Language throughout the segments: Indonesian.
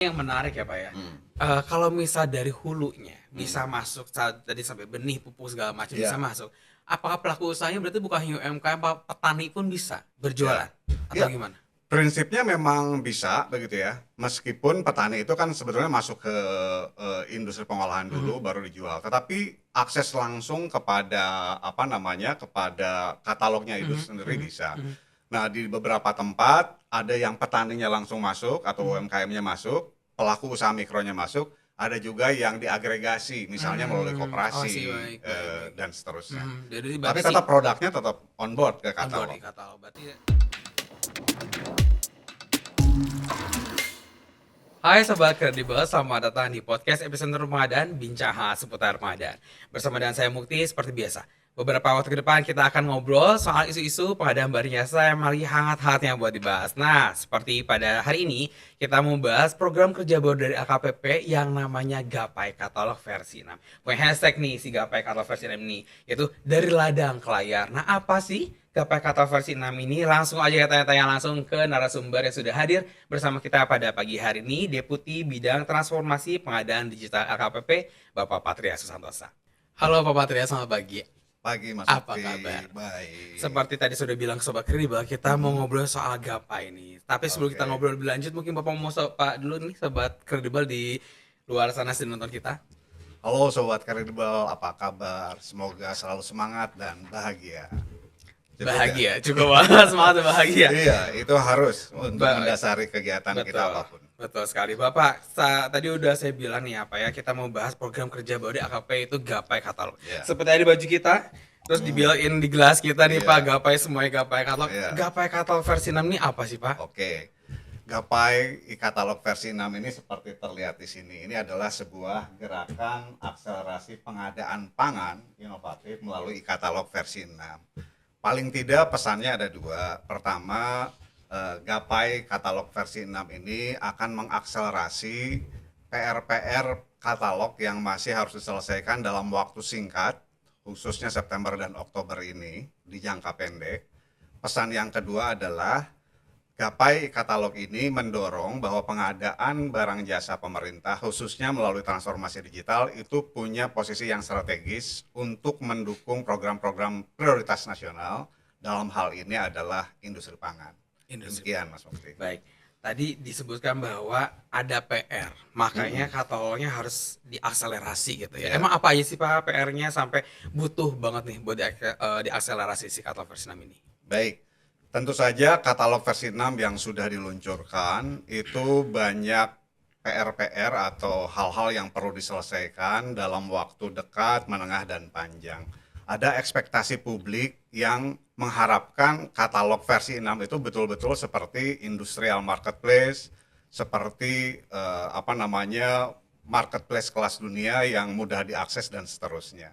Yang menarik ya Pak ya. Hmm. Kalau misal dari hulunya bisa masuk saat tadi sampai benih, pupuk segala macam bisa Ya, masuk. Apakah pelaku usahanya berarti bukan hanya UMKM, petani pun bisa ya, berjualan atau ya. gimana? Prinsipnya memang bisa begitu ya. Meskipun petani itu kan sebetulnya masuk ke industri pengolahan Mhm, dulu baru dijual. Tetapi akses langsung kepada apa namanya kepada katalognya itu mhm, sendiri mhm, bisa. mhm, Nah, di beberapa tempat ada yang petaninya langsung masuk atau mhm. UMKM-nya masuk, pelaku usaha mikronya masuk, ada juga yang diagregasi, misalnya melalui Oh sih, koperasi baik baik baik. dan seterusnya. Jadi Tapi berarti sih tetap produknya tetap on board ke on board katalog. di katalog berarti. Hai Sobat Kredibel, selamat datang di podcast episode Ramadan, Bincang Hal seputar Ramadan. Bersama dengan saya Mukti, seperti biasa. Beberapa waktu ke depan kita akan ngobrol soal isu-isu pengadaan barang jasa yang lagi hangat-hangatnya buat dibahas. Nah, seperti pada hari ini, kita mau bahas program kerja baru dari AKPP yang namanya Gapai Katalog versi 6. Punya hashtag nih si Gapai Katalog versi 6 ini, yaitu dari ladang ke layar. Nah, apa sih Gapai Katalog versi 6 ini? Langsung aja kita tanya-tanya langsung ke narasumber yang sudah hadir bersama kita pada pagi hari ini, Deputi Bidang Transformasi Pengadaan Digital AKPP, Bapak Patria Susantosa. Halo Pak Patria, selamat pagi. Pagi Mas Apa Mukti, kabar? baik. Seperti tadi sudah bilang Sobat Kredibel, kita mau Mhm. ngobrol soal Gapai ini. Tapi sebelum kita Oke. ngobrol lebih lanjut, mungkin Bapak mau Pak dulu nih, Sobat Kredibel di luar sana sedang nonton kita. Halo Sobat Kredibel, apa kabar? Semoga selalu semangat dan bahagia. Cukup ya? Bahagia, cukup banget semangat dan bahagia. Iya, itu harus untuk Ba- mendasari kegiatan kita Betul, apapun. betul sekali. Bapak, tadi udah saya bilang nih apa ya, kita mau bahas program kerja baru di AKP itu Gapai Katalog. Ya. Seperti ada di baju kita, terus Hmm. dibilangin di gelas kita nih Pak, Iya, Gapai semuanya Gapai Katalog. iya. Gapai Katalog versi 6 ini apa sih Pak? Oke. Gapai e-katalog versi 6 ini seperti terlihat di sini. Ini adalah sebuah gerakan akselerasi pengadaan pangan inovatif melalui e-katalog versi 6. Paling tidak pesannya ada dua. Pertama, Gapai katalog versi 6 ini akan mengakselerasi PR-PR katalog yang masih harus diselesaikan dalam waktu singkat, khususnya September dan Oktober ini di jangka pendek. Pesan yang kedua adalah Gapai katalog ini mendorong bahwa pengadaan barang jasa pemerintah khususnya melalui transformasi digital itu punya posisi yang strategis untuk mendukung program-program prioritas nasional. Dalam hal ini adalah industri pangan. Industri. Demikian Mas Mukti. Baik. Tadi disebutkan bahwa ada PR, makanya katalognya harus diakselerasi gitu ya. Ya, Emang apa aja sih Pak PR-nya sampai butuh banget nih buat diakselerasi si katalog versi 6 ini? baik. Tentu saja katalog versi 6 yang sudah diluncurkan itu banyak PR-PR atau hal-hal yang perlu diselesaikan dalam waktu dekat, menengah, dan panjang. Ada ekspektasi publik yang mengharapkan katalog versi 6 itu betul-betul seperti industrial marketplace, seperti marketplace kelas dunia yang mudah diakses dan seterusnya.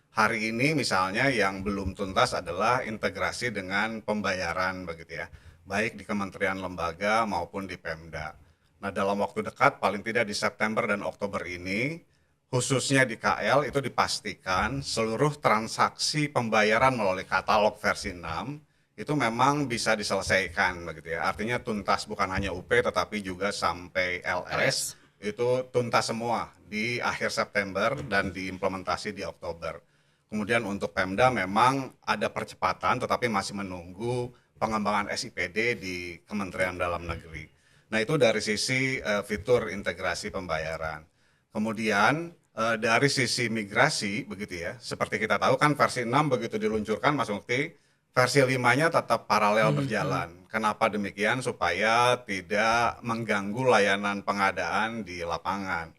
Hari ini misalnya yang belum tuntas adalah integrasi dengan pembayaran begitu ya, baik di kementerian lembaga maupun di Pemda. Nah, dalam waktu dekat paling tidak di September dan Oktober ini, khususnya di KL itu dipastikan seluruh transaksi pembayaran melalui katalog versi 6 itu memang bisa diselesaikan begitu ya. Artinya tuntas bukan hanya UP tetapi juga sampai LS itu tuntas semua di akhir September dan diimplementasi di Oktober. Kemudian untuk Pemda memang ada percepatan tetapi masih menunggu pengembangan SIPD di Kementerian Dalam Negeri. Nah, itu dari sisi fitur integrasi pembayaran. Kemudian dari sisi migrasi begitu ya. Seperti kita tahu kan versi 6 begitu diluncurkan Mas Mukti, versi 5-nya tetap paralel berjalan. Kenapa demikian? Supaya tidak mengganggu layanan pengadaan di lapangan.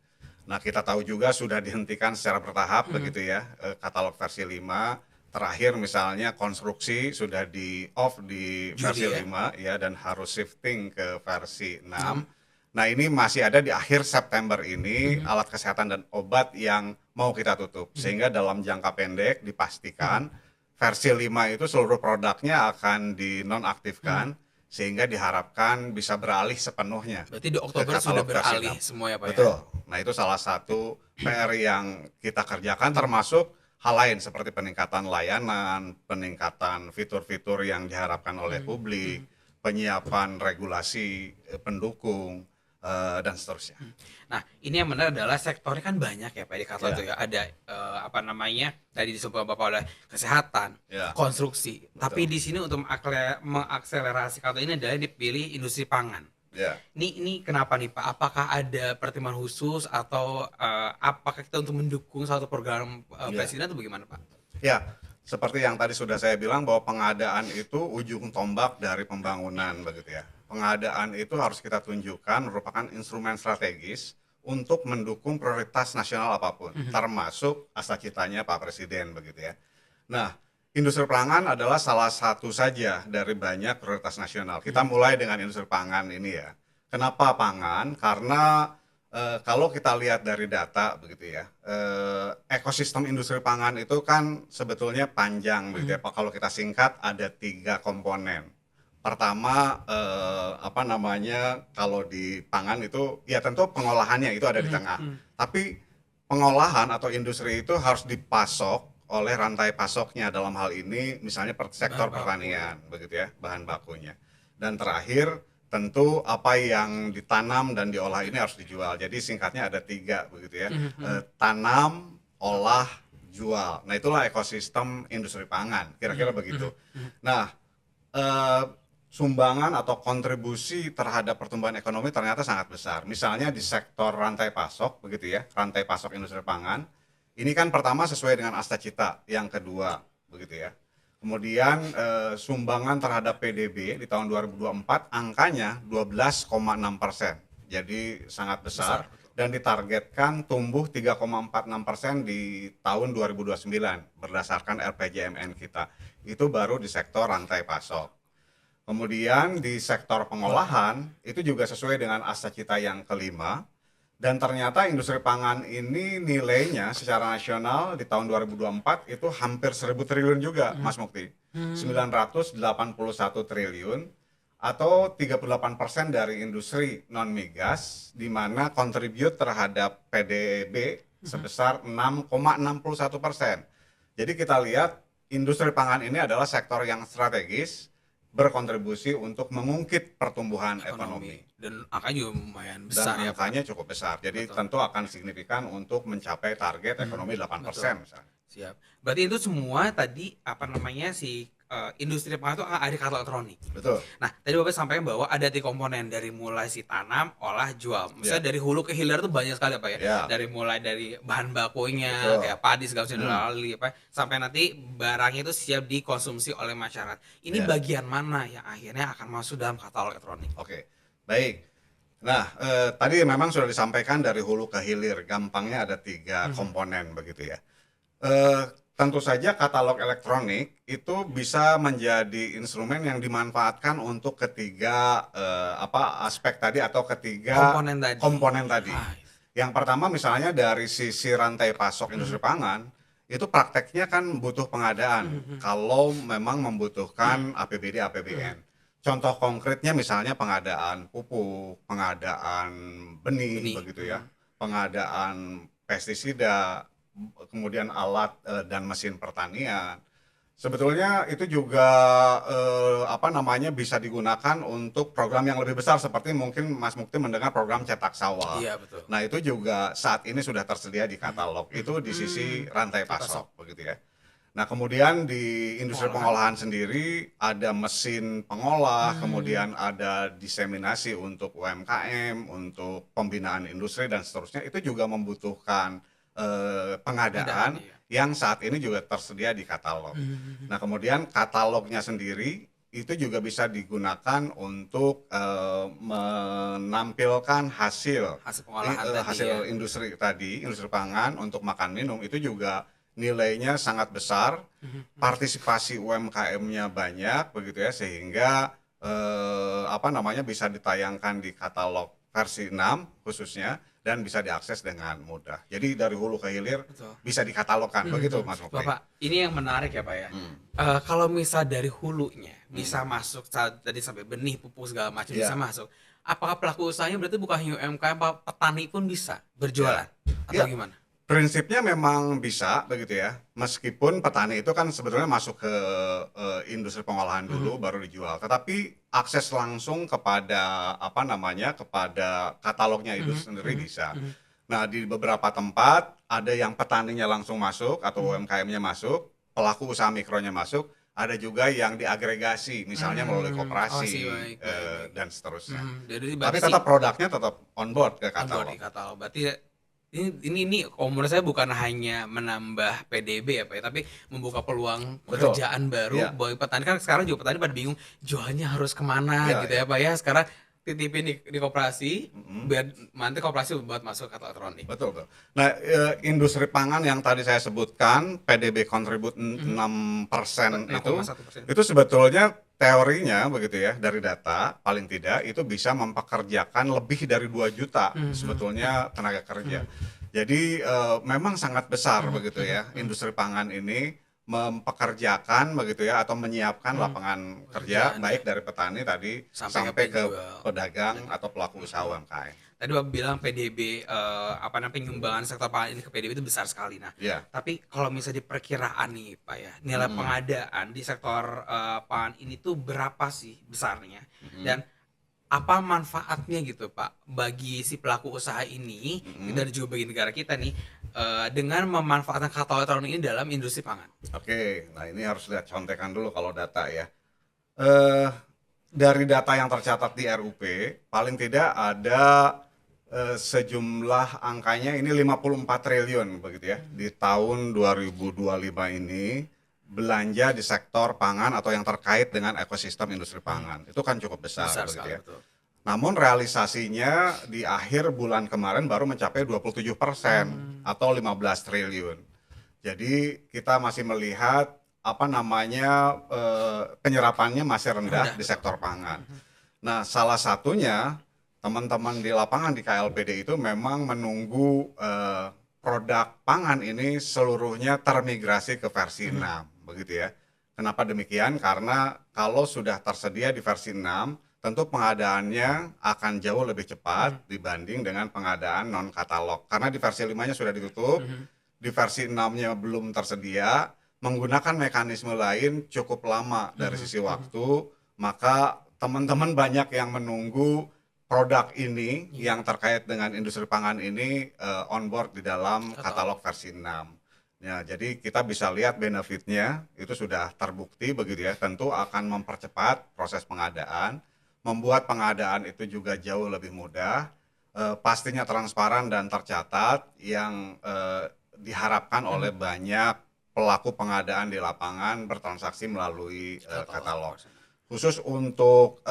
Nah, kita tahu juga sudah dihentikan secara bertahap begitu ya, katalog versi 5. Terakhir misalnya konstruksi sudah di off di versi Juli ya. 5 ya dan harus shifting ke versi 6. 6. Nah, ini masih ada di akhir September ini alat kesehatan dan obat yang mau kita tutup. Sehingga dalam jangka pendek dipastikan versi 5 itu seluruh produknya akan dinonaktifkan sehingga diharapkan bisa beralih sepenuhnya Berarti di ke Oktober sudah katalog versi beralih 6. semua ya Pak ya? Betul. Nah, itu salah satu PR yang kita kerjakan termasuk hal lain seperti peningkatan layanan, peningkatan fitur-fitur yang diharapkan oleh publik, penyiapan regulasi pendukung, dan seterusnya. Nah, ini yang menarik adalah sektornya kan banyak ya Pak di Katalog Ya, itu ya. Ada apa namanya? Tadi disebut Bapak oleh kesehatan, ya, konstruksi. Tapi betul. di sini untuk mengakselerasi Katalog ini adalah dipilih industri pangan. Ya, Ini kenapa nih Pak? Apakah ada pertimbangan khusus atau apakah kita untuk mendukung suatu program ya, presiden atau bagaimana Pak? ya. Seperti yang tadi sudah saya bilang bahwa pengadaan itu ujung tombak dari pembangunan begitu ya. Pengadaan itu harus kita tunjukkan merupakan instrumen strategis untuk mendukung prioritas nasional apapun, termasuk asa citanya Pak Presiden begitu ya. Nah, industri pangan adalah salah satu saja dari banyak prioritas nasional. Kita mulai dengan industri pangan ini ya. Kenapa pangan? Karena kalau kita lihat dari data begitu ya, ekosistem industri pangan itu kan sebetulnya panjang begitu ya. Kalau kita singkat ada 3 komponen. Pertama, apa namanya, kalau di pangan itu ya tentu pengolahannya itu ada di tengah. Tapi pengolahan atau industri itu harus dipasok oleh rantai pasoknya, dalam hal ini misalnya sektor Bahan baku. pertanian begitu ya, bahan bakunya. Dan terakhir tentu apa yang ditanam dan diolah ini harus dijual. Jadi singkatnya ada 3 begitu ya. Tanam, olah, jual. Nah, itulah ekosistem industri pangan, kira-kira begitu. Nah, eh, sumbangan atau kontribusi terhadap pertumbuhan ekonomi ternyata sangat besar. Misalnya di sektor rantai pasok begitu ya, rantai pasok industri pangan. Ini kan pertama sesuai dengan asta cita, yang kedua begitu ya. Kemudian sumbangan terhadap PDB di tahun 2024 angkanya 12,6%. Jadi sangat besar dan ditargetkan tumbuh 3,46% di tahun 2029 berdasarkan RPJMN kita. Itu baru di sektor rantai pasok. Kemudian di sektor pengolahan itu juga sesuai dengan asta cita yang kelima. Dan ternyata industri pangan ini nilainya secara nasional di tahun 2024 itu hampir 1.000 triliun juga, Mas Mukti. 981 triliun atau 38% dari industri non migas, di mana kontribut terhadap PDB sebesar 6,61%. Jadi kita lihat industri pangan ini adalah sektor yang strategis, berkontribusi untuk mengungkit pertumbuhan ekonomi. Dan angka juga lumayan Dan besar ya Pak. angkanya cukup besar. Jadi Betul. tentu akan signifikan untuk mencapai target ekonomi 8% misalnya. Siap. Berarti itu semua tadi apa namanya si industri pangan itu ada kata elektronik. Betul. Nah, tadi Bapak sampaikan bahwa ada 3 komponen dari mulai si tanam, olah, jual. Misalnya dari hulu ke hilir itu banyak sekali Pak ya. Ya. Dari mulai dari bahan bakunya Betul. kayak padi segala macam lalui, apa sampai nanti barangnya itu siap dikonsumsi oleh masyarakat. Ini Ya. bagian mana yang akhirnya akan masuk dalam katalog elektronik? Oke, baik. Nah, tadi memang sudah disampaikan dari hulu ke hilir, gampangnya ada 3 komponen begitu ya. Tentu saja katalog elektronik itu bisa menjadi instrumen yang dimanfaatkan untuk ketiga aspek tadi atau ketiga komponen tadi. Ah, Yang pertama misalnya dari sisi rantai pasok industri pangan, itu prakteknya kan butuh pengadaan kalau memang membutuhkan APBD APBN. Contoh konkretnya misalnya pengadaan pupuk, pengadaan benih begitu ya, pengadaan pestisida, kemudian alat dan mesin pertanian. Sebetulnya itu juga bisa digunakan untuk program yang lebih besar seperti mungkin Mas Mukti mendengar program cetak sawah. Iya betul. Nah, itu juga saat ini sudah tersedia di katalog. Itu di sisi rantai pasok begitu ya. Nah, kemudian di industri pengolahan sendiri ada mesin pengolah, kemudian ada diseminasi untuk UMKM, untuk pembinaan industri dan seterusnya. Itu juga membutuhkan pengadaan yang saat ini juga tersedia di katalog. Nah, kemudian katalognya sendiri itu juga bisa digunakan untuk menampilkan hasil pengolahan tadi hasil ya. industri tadi, industri pangan untuk makan minum itu juga nilainya sangat besar, partisipasi UMKM-nya banyak begitu ya, sehingga bisa ditayangkan di katalog versi 6 khususnya dan bisa diakses dengan mudah. Jadi dari hulu ke hilir bisa dikatalogkan begitu Mas Mukti. Bapak, ini yang menarik ya Pak ya. Kalau misal dari hulunya bisa masuk tadi sampai benih, pupuk segala macam bisa masuk. Apakah pelaku usahanya berarti bukan hanya UMKM, petani pun bisa berjualan atau gimana? Prinsipnya memang bisa begitu ya, meskipun petani itu kan sebetulnya masuk ke industri pengolahan dulu baru dijual, tetapi akses langsung kepada apa namanya, kepada katalognya itu Mhm sendiri mhm bisa. mhm Nah, di beberapa tempat ada yang petaninya langsung masuk atau mhm. UMKM-nya masuk, pelaku usaha mikronya masuk, ada juga yang diagregasi misalnya melalui Oh sih, koperasi, baik baik baik. dan seterusnya. Jadi Tapi berarti sih tetap produknya tetap on board ke onboard di katalog. katalog. Berarti ya, ini kalau menurut saya bukan hanya menambah PDB ya Pak ya, tapi membuka peluang Betul, pekerjaan baru iya, bagi petani. Kan sekarang juga petani pada bingung jualnya harus kemana iya, gitu iya, ya Pak ya. Sekarang titipin di koperasi, mhm. biar nanti koperasi buat masuk ke elektronik. Betul, betul. Nah, industri pangan yang tadi saya sebutkan, PDB contribute Mhm. 6% 6,1%. itu sebetulnya teorinya begitu ya, dari data paling tidak itu bisa mempekerjakan lebih dari 2 juta Mhm mhm sebetulnya tenaga kerja. mhm Jadi, memang sangat besar mhm begitu mhm ya, mhm industri pangan ini mempekerjakan begitu ya, atau menyiapkan mhm. lapangan kerja Pekerjaan ya, baik dari petani tadi sampai ke sampai ke penjual. pedagang atau pelaku usaha Mhm. UMKM. Tadi Bapak bilang PDB, apa namanya, penyumbangan sektor pangan ini ke PDB itu besar sekali. Nah, Iya, tapi kalau misalnya di perkiraan nih Pak ya, nilai mhm, pengadaan di sektor, pangan ini tuh berapa sih besarnya? mhm, Dan apa manfaatnya gitu Pak, bagi si pelaku usaha ini, mhm. dan juga bagi negara kita nih, dengan memanfaatkan katalog elektronik ini dalam industri pangan? Oke, nah ini harus lihat contekan dulu kalau data ya. Eh, dari data yang tercatat di RUP, paling tidak ada sejumlah angkanya ini 54 triliun begitu ya. Mhm. Di tahun 2025 ini belanja di sektor pangan atau yang terkait dengan ekosistem industri Mhm. pangan. Itu kan cukup besar Besar begitu sekali, ya. betul. Namun realisasinya di akhir bulan kemarin baru mencapai 27% Mmm, atau 15 triliun. Jadi kita masih melihat apa namanya, penyerapannya masih rendah rendah, di betul. sektor pangan. Mhm. Nah, salah satunya teman-teman di lapangan di KLPD itu memang menunggu, produk pangan ini seluruhnya termigrasi ke versi Mhm. 6 begitu ya. Kenapa demikian? Karena kalau sudah tersedia di versi 6 tentu pengadaannya akan jauh lebih Mhm. cepat dibanding dengan pengadaan non katalog. Karena di versi 5-nya sudah ditutup, Mhm. di versi 6-nya belum tersedia, menggunakan mekanisme lain cukup lama dari Mhm sisi mhm. waktu, maka teman-teman banyak yang menunggu produk ini Iya, yang terkait dengan industri pangan ini, on board di dalam katalog. katalog versi 6. Ya, jadi kita bisa lihat benefitnya itu sudah terbukti begitu ya, tentu akan mempercepat proses pengadaan, membuat pengadaan itu juga jauh lebih mudah, pastinya transparan dan tercatat yang, diharapkan oleh Mhm. banyak pelaku pengadaan di lapangan bertransaksi melalui, Katalog katalog. versi 6. Khusus untuk,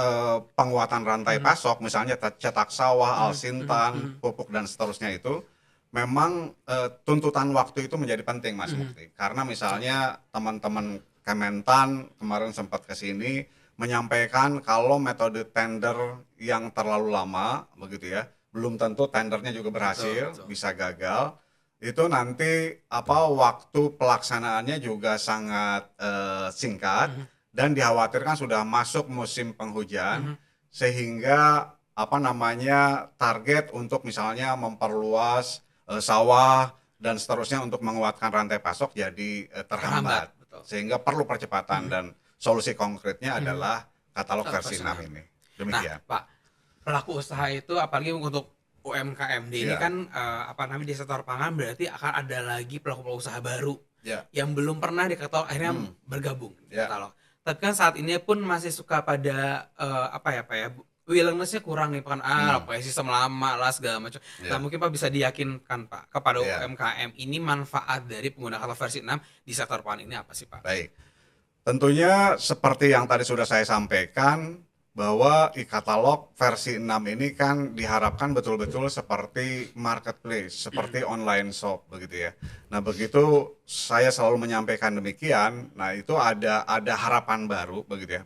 penguatan rantai Mhm pasok misalnya cetak sawah, mhm mhm alsintan, mhm pupuk dan seterusnya itu, memang, tuntutan waktu itu menjadi penting Mas mhm. Mukti. Karena Oke. misalnya teman-teman Kementan kemarin sempat ke sini menyampaikan kalau metode tender yang terlalu lama begitu ya, belum tentu tendernya juga Betul berhasil, betul. bisa gagal. Itu nanti apa, waktu pelaksanaannya juga sangat, singkat Mhm dan dikhawatirkan sudah masuk musim penghujan, mhm. sehingga apa namanya, target untuk misalnya memperluas, sawah dan seterusnya untuk menguatkan rantai pasok jadi, Terhambat, terhambat. betul. Sehingga perlu percepatan Mhm dan solusi konkretnya mhm. adalah katalog versi Versi 6 6. ini. Nah, Demikian. Pak, pelaku usaha itu apalagi untuk UMKM ini Iya, kan, apa namanya, di sektor pangan berarti akan ada lagi pelaku-pelaku usaha baru iya, yang belum pernah di katalog akhirnya mhm, bergabung di iya, katalog. Tapi kan saat ini pun masih suka pada, apa ya, Pak ya, willingness-nya kurang nih kan, mmm, pakai sistem lama lah segala macam. Nah, iya, mungkin Pak bisa diyakinkan Pak kepada iya, UMKM ini manfaat dari penggunaan katalog versi 6 di sektor pangan ini apa sih, Pak? baik. Tentunya seperti yang tadi sudah saya sampaikan, bahwa e-katalog versi 6 ini kan diharapkan betul-betul seperti marketplace, Mhm seperti online shop begitu ya. Nah, begitu saya selalu menyampaikan demikian, nah itu ada harapan baru begitu ya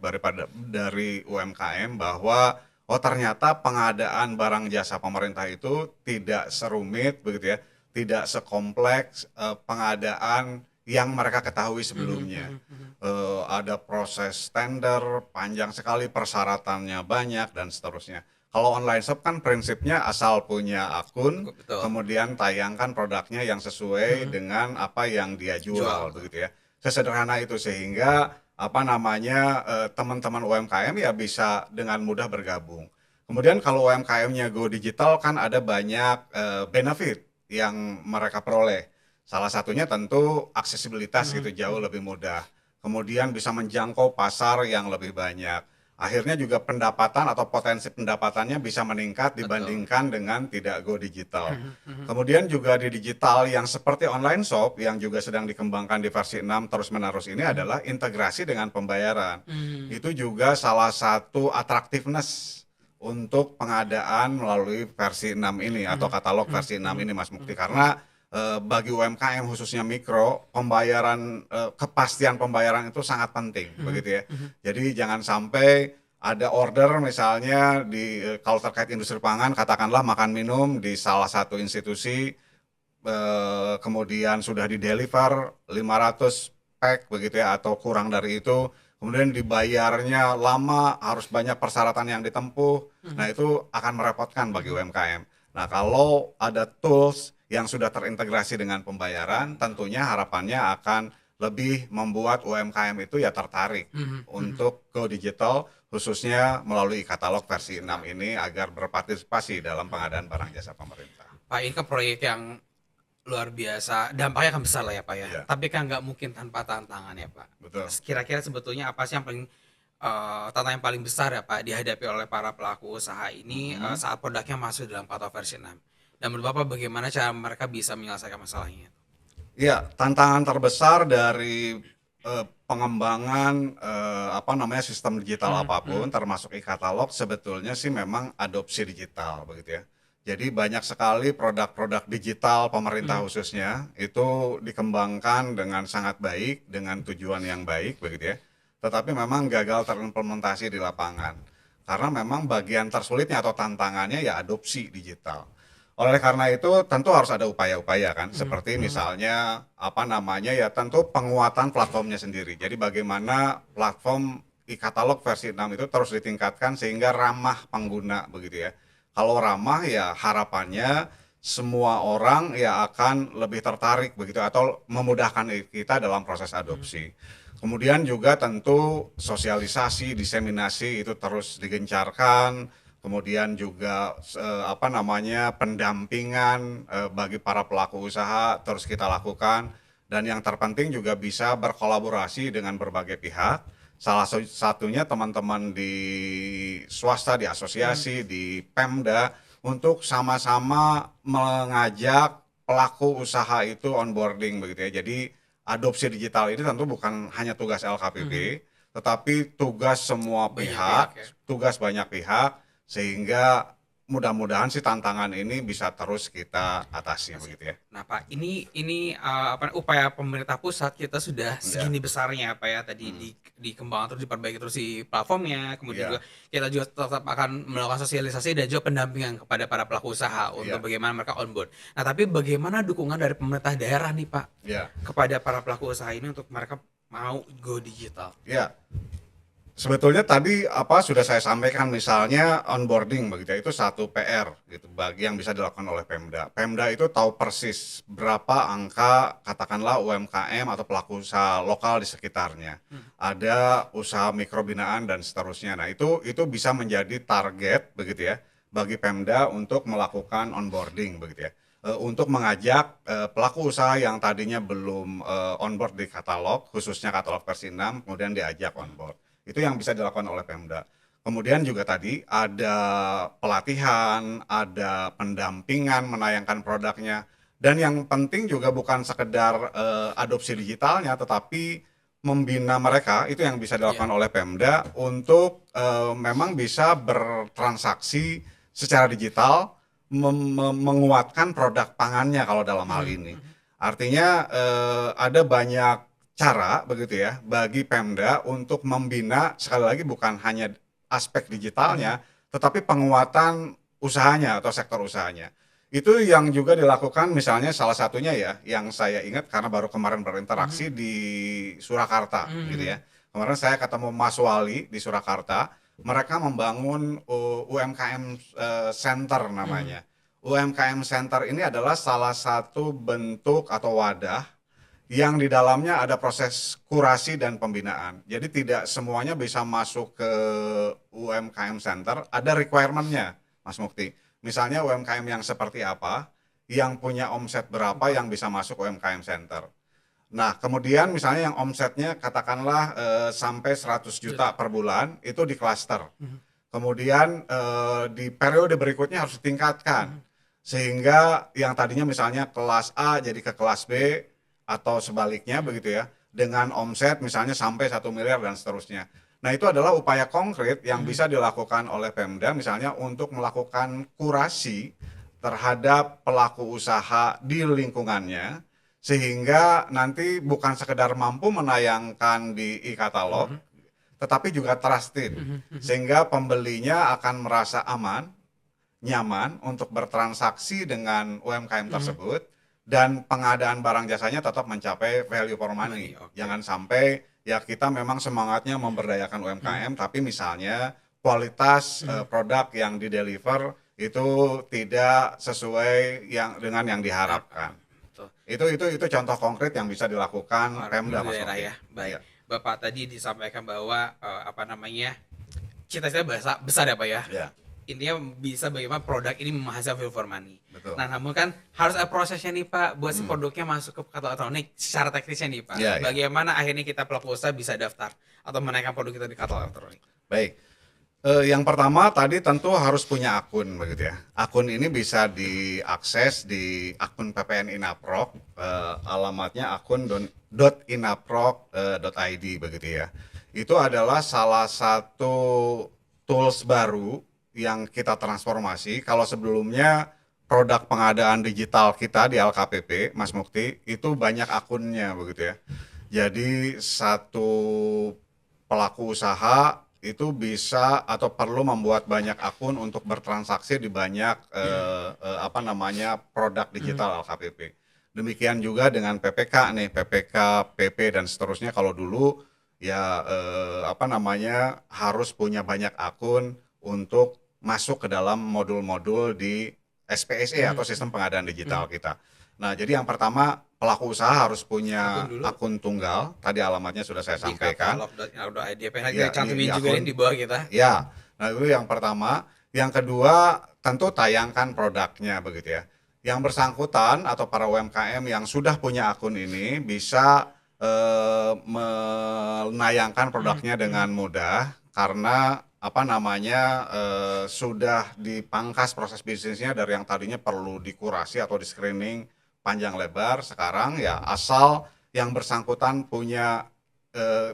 dari UMKM bahwa oh ternyata pengadaan barang jasa pemerintah itu tidak serumit begitu ya, tidak sekompleks pengadaan yang mereka ketahui mhm sebelumnya. mhm mhm. Ada proses tender, panjang sekali, persyaratannya banyak dan seterusnya. Kalau online shop kan prinsipnya asal punya akun, Betul. kemudian tayangkan produknya yang sesuai dengan apa yang dia jual, Jual. begitu ya. Sesederhana itu sehingga apa namanya teman-teman UMKM ya bisa dengan mudah bergabung. Kemudian kalau UMKM-nya go digital kan ada banyak benefit yang mereka peroleh. Salah satunya tentu aksesibilitas gitu jauh lebih mudah. Kemudian bisa menjangkau pasar yang lebih banyak. Akhirnya juga pendapatan atau potensi pendapatannya bisa meningkat Betul. dibandingkan dengan tidak go digital. Kemudian juga di digital yang seperti online shop yang juga sedang dikembangkan di versi 6 terus-menerus ini adalah integrasi dengan pembayaran. Itu juga salah satu attractiveness untuk pengadaan melalui versi 6 ini atau katalog versi 6 ini Mas Mukti. Karena bagi UMKM khususnya mikro, pembayaran kepastian pembayaran itu sangat penting begitu ya. Jadi jangan sampai ada order misalnya kalau terkait industri pangan katakanlah makan minum di salah satu institusi kemudian sudah di-deliver 500 pack begitu ya atau kurang dari itu, kemudian dibayarnya lama, harus banyak persyaratan yang ditempuh. Nah, itu akan merepotkan bagi UMKM. Nah, kalau ada tools yang sudah terintegrasi dengan pembayaran, tentunya harapannya akan lebih membuat UMKM itu ya tertarik untuk go digital, khususnya melalui katalog versi 6 ini agar berpartisipasi dalam pengadaan barang jasa pemerintah. Pak, ini kan proyek yang luar biasa, dampaknya akan besar lah ya Pak ya. Iya. Tapi kan nggak mungkin tanpa tantangan ya Pak. Betul. Kira-kira sebetulnya apa sih yang paling tantangan yang paling besar ya Pak dihadapi oleh para pelaku usaha ini saat produknya masuk dalam katalog versi 6? Dan menurut Bapak bagaimana cara mereka bisa menyelesaikan masalahnya? Iya, tantangan terbesar dari pengembangan sistem digital apapun, termasuk e-katalog, sebetulnya sih memang adopsi digital, begitu ya. Jadi banyak sekali produk-produk digital pemerintah khususnya itu dikembangkan dengan sangat baik, dengan tujuan yang baik, begitu ya. Tetapi memang gagal terimplementasi di lapangan. Karena memang bagian tersulitnya atau tantangannya ya adopsi digital. Oleh karena itu tentu harus ada upaya-upaya kan, seperti misalnya ya tentu penguatan platformnya sendiri. Jadi bagaimana platform e-katalog versi 6 itu terus ditingkatkan sehingga ramah pengguna begitu ya. Kalau ramah ya harapannya semua orang ya akan lebih tertarik begitu atau memudahkan kita dalam proses adopsi. Kemudian juga tentu sosialisasi, diseminasi itu terus digencarkan. Kemudian juga pendampingan bagi para pelaku usaha terus kita lakukan. Dan yang terpenting juga bisa berkolaborasi dengan berbagai pihak. Salah satunya teman-teman di swasta, di asosiasi, di Pemda untuk sama-sama mengajak pelaku usaha itu onboarding begitu ya. Jadi adopsi digital ini tentu bukan hanya tugas LKPP, tetapi tugas semua pihak, tugas banyak pihak, sehingga mudah-mudahan sih tantangan ini bisa terus kita atasi begitu ya. Nah Pak, ini upaya pemerintah pusat kita sudah segini besarnya Pak ya tadi dikembangkan terus diperbaiki terus di platformnya, kemudian juga kita juga tetap akan melakukan sosialisasi dan juga pendampingan kepada para pelaku usaha untuk bagaimana mereka onboard. Nah tapi bagaimana dukungan dari pemerintah daerah nih Pak kepada para pelaku usaha ini untuk mereka mau go digital? Ya. Sebetulnya tadi sudah saya sampaikan misalnya onboarding begitu ya, itu satu PR gitu bagi yang bisa dilakukan oleh Pemda. Pemda itu tahu persis berapa angka katakanlah UMKM atau pelaku usaha lokal di sekitarnya. Ada usaha mikro binaan dan seterusnya. Nah, itu bisa menjadi target begitu ya bagi Pemda untuk melakukan onboarding begitu ya. Untuk mengajak pelaku usaha yang tadinya belum onboard di katalog, khususnya katalog versi 6, kemudian diajak onboard. Itu yang bisa dilakukan oleh Pemda. Kemudian juga tadi ada pelatihan, ada pendampingan menayangkan produknya. Dan yang penting juga bukan sekedar adopsi digitalnya, tetapi membina mereka, itu yang bisa dilakukan oleh Pemda untuk memang bisa bertransaksi secara digital, menguatkan produk pangannya kalau dalam hal ini. Artinya ada banyak cara begitu ya bagi Pemda untuk membina, sekali lagi bukan hanya aspek digitalnya tetapi penguatan usahanya atau sektor usahanya. Itu yang juga dilakukan misalnya salah satunya ya yang saya ingat karena baru kemarin berinteraksi di Surakarta gitu ya. Kemarin saya ketemu Mas Wali di Surakarta. mereka membangun UMKM Center namanya. UMKM Center ini adalah salah satu bentuk atau wadah yang di dalamnya ada proses kurasi dan pembinaan. Jadi tidak semuanya bisa masuk ke UMKM Center, ada requirement-nya, Mas Mukti. Misalnya UMKM yang seperti apa, yang punya omset berapa yang bisa masuk UMKM Center. Nah, kemudian misalnya yang omsetnya katakanlah sampai 100 juta per bulan, itu di klaster. Kemudian di periode berikutnya harus ditingkatkan. Sehingga yang tadinya misalnya kelas A jadi ke kelas B, atau sebaliknya begitu ya, dengan omset misalnya sampai 1 miliar dan seterusnya. Nah, itu adalah upaya konkret yang bisa dilakukan oleh Pemda misalnya untuk melakukan kurasi terhadap pelaku usaha di lingkungannya, sehingga nanti bukan sekedar mampu menayangkan di e-katalog, tetapi juga trusted, sehingga pembelinya akan merasa aman, nyaman untuk bertransaksi dengan UMKM tersebut, dan pengadaan barang jasanya tetap mencapai value for money. Jangan sampai ya kita memang semangatnya memberdayakan UMKM, tapi misalnya kualitas produk yang dideliver itu tidak sesuai dengan yang diharapkan. Itu contoh konkret yang bisa dilakukan Pemda, Mas daerah Novi. ya. Baik. Ya. Bapak tadi disampaikan bahwa cita-cita besar ya Pak ya. Ya, Intinya bisa bagaimana produk ini menghasilkan value for money. betul. Nah, namun kan harus ada prosesnya nih Pak, buat si produknya masuk ke katalog elektronik secara teknisnya nih Pak. Ya, ya. Bagaimana akhirnya kita pelaku usaha bisa daftar atau menaikkan produk kita di katalog elektronik? Baik. Yang pertama tadi tentu harus punya akun begitu ya. Akun ini bisa diakses di akun PPN Inaprok, alamatnya akun.inaprok.id begitu ya. Itu adalah salah satu tools baru yang kita transformasi. Kalau sebelumnya produk pengadaan digital kita di LKPP, Mas Mukti, itu banyak akunnya begitu ya. Jadi satu pelaku usaha itu bisa atau perlu membuat banyak akun untuk bertransaksi di banyak produk digital LKPP. Demikian juga dengan PPK nih, PPK, PP dan seterusnya. Kalau dulu ya harus punya banyak akun untuk masuk ke dalam modul-modul di SPSE atau sistem pengadaan digital kita. Nah, jadi yang pertama pelaku usaha harus punya akun tunggal. Tadi alamatnya sudah saya sampaikan. Di katalog.id. Ya, cantumin di juga akun. di bawah kita. Ya, nah itu yang pertama. Yang kedua, tentu tayangkan produknya begitu ya. Yang bersangkutan atau para UMKM yang sudah punya akun ini bisa menayangkan produknya dengan mudah karena sudah dipangkas proses bisnisnya dari yang tadinya perlu dikurasi atau di screening panjang lebar. Sekarang ya asal yang bersangkutan punya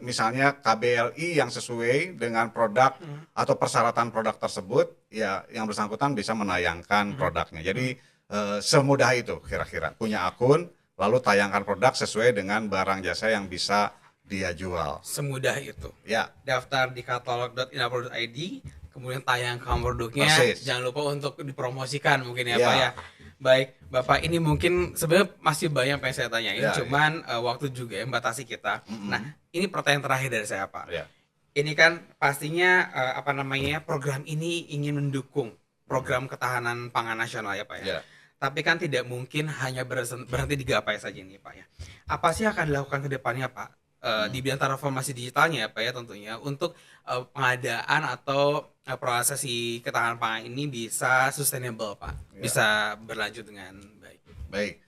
misalnya KBLI yang sesuai dengan produk atau persyaratan produk tersebut, ya yang bersangkutan bisa menayangkan produknya. Jadi semudah itu kira-kira, punya akun lalu tayangkan produk sesuai dengan barang jasa yang bisa dia jual. Semudah itu. Ya. Daftar di katalog.inaprok.id, kemudian tayangkan produknya. Persis. Jangan lupa untuk dipromosikan mungkin ya Ya. Pak ya. Baik, Bapak, ini mungkin sebenarnya masih banyak yang pengen saya tanyain, Ya, cuman waktu juga yang batasi kita. Nah, ini pertanyaan terakhir dari saya Pak. Ya. Ini kan pastinya program ini ingin mendukung program ketahanan pangan nasional ya Pak ya. Ya. Tapi kan tidak mungkin hanya berhenti di gapai saja nih Pak ya. Apa sih yang akan dilakukan ke depannya Pak? Di bidang transformasi digitalnya ya Pak ya tentunya untuk pengadaan atau proses si ketahanan pangan ini bisa sustainable Pak, Ya. bisa berlanjut dengan baik. Baik.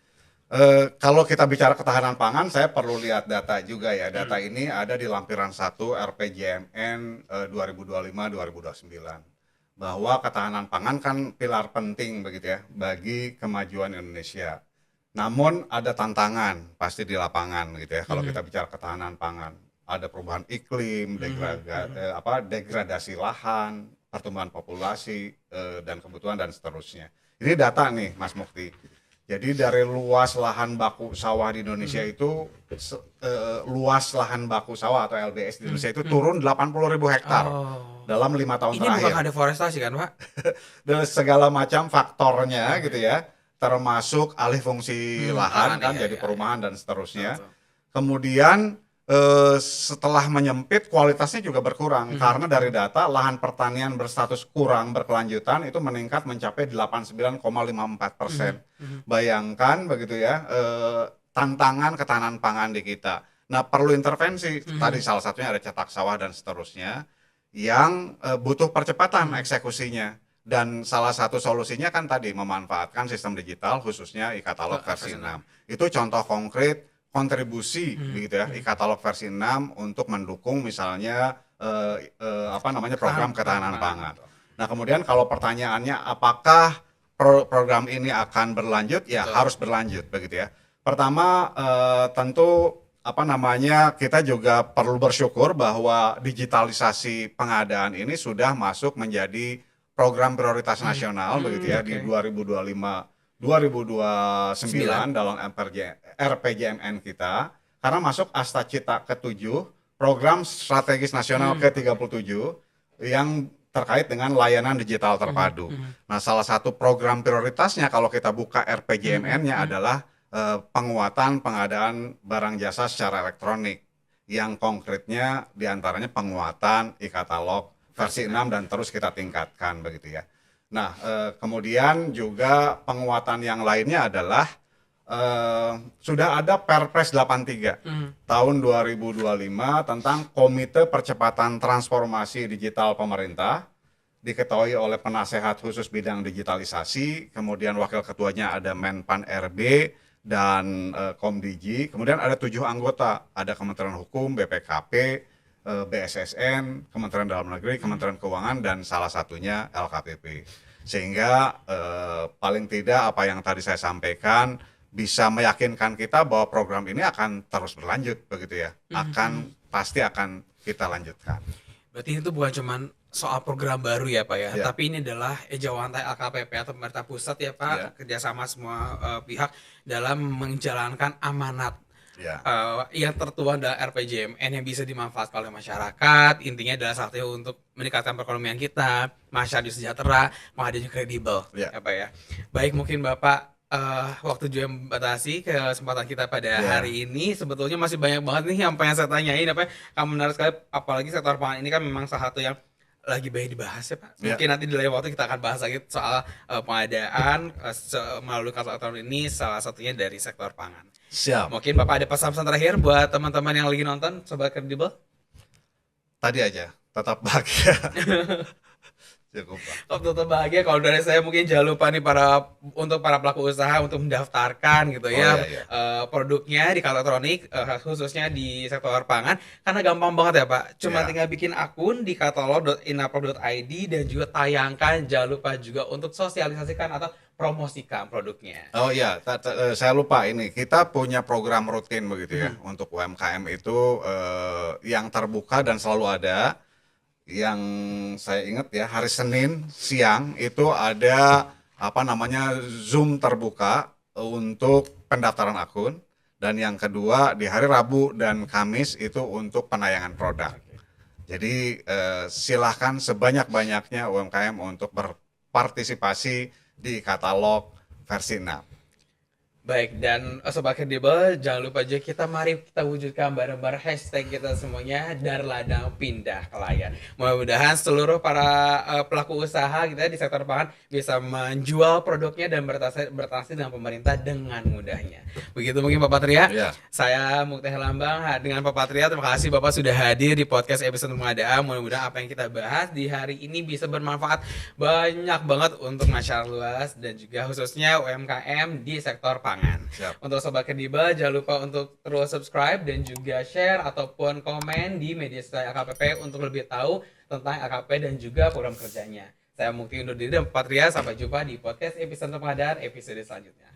Kalau kita bicara ketahanan pangan, saya perlu lihat data juga ya. Data ini ada di lampiran 1 RPJMN 2025-2029. Bahwa ketahanan pangan kan pilar penting begitu ya bagi kemajuan Indonesia. Namun ada tantangan pasti di lapangan gitu ya. Kalau kita bicara ketahanan pangan, ada perubahan iklim, degradasi lahan, pertumbuhan populasi dan kebutuhan dan seterusnya. Ini data nih, Mas Mukti. Jadi dari luas lahan baku sawah di Indonesia itu luas lahan baku sawah atau LBS di Indonesia itu turun 80.000 hektar dalam 5 tahun Ini terakhir. bukan deforestasi kan Pak? Dan segala macam faktornya gitu ya, termasuk alih fungsi lahan kan jadi perumahan dan seterusnya. Betul. Kemudian setelah menyempit kualitasnya juga berkurang karena dari data lahan pertanian berstatus kurang berkelanjutan itu meningkat mencapai 89,54%. Bayangkan begitu ya, tantangan ketahanan pangan di kita. Nah, perlu intervensi. Tadi salah satunya ada cetak sawah dan seterusnya yang butuh percepatan eksekusinya. Dan salah satu solusinya kan tadi memanfaatkan sistem digital khususnya e-katalog versi 6. Itu contoh konkret kontribusi gitu ya e-katalog versi 6 untuk mendukung misalnya program ketahanan pangan. Nah, kemudian kalau pertanyaannya apakah program ini akan berlanjut? Ya, harus berlanjut begitu ya. Pertama tentu kita juga perlu bersyukur bahwa digitalisasi pengadaan ini sudah masuk menjadi program prioritas nasional begitu ya di 2025-2029 dalam RPJMN kita, karena masuk Asta Cita ke-7, program strategis nasional ke-37 yang terkait dengan layanan digital terpadu. Nah, salah satu program prioritasnya kalau kita buka RPJMN-nya adalah penguatan pengadaan barang jasa secara elektronik, yang konkretnya diantaranya penguatan e-katalog versi 6 dan terus kita tingkatkan begitu ya. Nah, kemudian juga penguatan yang lainnya adalah sudah ada Perpres 83 tahun 2025 tentang Komite Percepatan Transformasi Digital Pemerintah, diketuai oleh penasehat khusus bidang digitalisasi, kemudian wakil ketuanya ada Menpan RB dan Komdigi, kemudian ada 7 anggota, ada Kementerian Hukum, BPKP, BSSN, Kementerian Dalam Negeri, Kementerian Keuangan, dan salah satunya LKPP. Sehingga paling tidak apa yang tadi saya sampaikan bisa meyakinkan kita bahwa program ini akan terus berlanjut begitu ya, pasti akan kita lanjutkan. Berarti itu bukan cuma soal program baru ya Pak ya, tapi ini adalah ejawantah LKPP atau pemerintah pusat ya Pak, kerjasama semua pihak dalam menjalankan amanat yang tertuang dalam RPJMN yang bisa dimanfaatkan oleh masyarakat. Intinya adalah satunya untuk meningkatkan perekonomian kita, masyarakat sejahtera, menjadi kredibel ya Pak ya. Baik, mungkin Bapak waktu juga membatasi kesempatan kita pada hari ini. Sebetulnya masih banyak banget nih yang pengen saya tanyain kamu menarik sekali, apalagi sektor pangan ini kan memang salah satu yang lagi banyak dibahas ya Pak. Mungkin nanti di lain waktu kita akan bahas lagi soal pengadaan melalui kartu elektronik ini, salah satunya dari sektor pangan. Siap. Mungkin Bapak ada pesan-pesan terakhir buat teman-teman yang lagi nonton Sobat Kredibel? Tadi aja, tetap bahagia. Cukup Pak. Tetap bahagia. Kalau dari saya mungkin jangan lupa nih untuk para pelaku usaha untuk mendaftarkan gitu produknya di kartu elektronik khususnya di sektor pangan, karena gampang banget ya Pak. Cuma tinggal bikin akun di katalog.inapro.id dan juga tayangkan. Jangan lupa juga untuk sosialisasikan atau promosikan produknya. Oh iya, saya lupa ini. Kita punya program rutin begitu ya untuk UMKM itu yang terbuka dan selalu ada. Yang saya ingat ya, hari Senin siang itu ada Zoom terbuka untuk pendaftaran akun, dan yang kedua di hari Rabu dan Kamis itu untuk penayangan produk. Jadi silahkan sebanyak-banyaknya UMKM untuk berpartisipasi di katalog versi 6. Baik, dan Sobat Kredibel, jangan lupa juga mari kita wujudkan bareng-bareng hashtag kita semuanya dari ladang pindah ke layar. Mudah-mudahan seluruh para pelaku usaha kita di sektor pangan bisa menjual produknya dan bertransaksi dengan pemerintah dengan mudahnya. Begitu mungkin Pak Patria. Saya Mukti Herlambang dengan Pak Patria. Terima kasih Bapak sudah hadir di podcast episode pengadaan. Mudah-mudahan apa yang kita bahas di hari ini bisa bermanfaat banyak banget untuk masyarakat luas dan juga khususnya UMKM di sektor pangan. Untuk Sobat Kredibel, jangan lupa untuk terus subscribe dan juga share ataupun komen di media sosial LKPP untuk lebih tahu tentang LKP dan juga program kerjanya. Saya Mukti undur diri dan Patria, sampai jumpa di podcast episode pengadaan episode selanjutnya.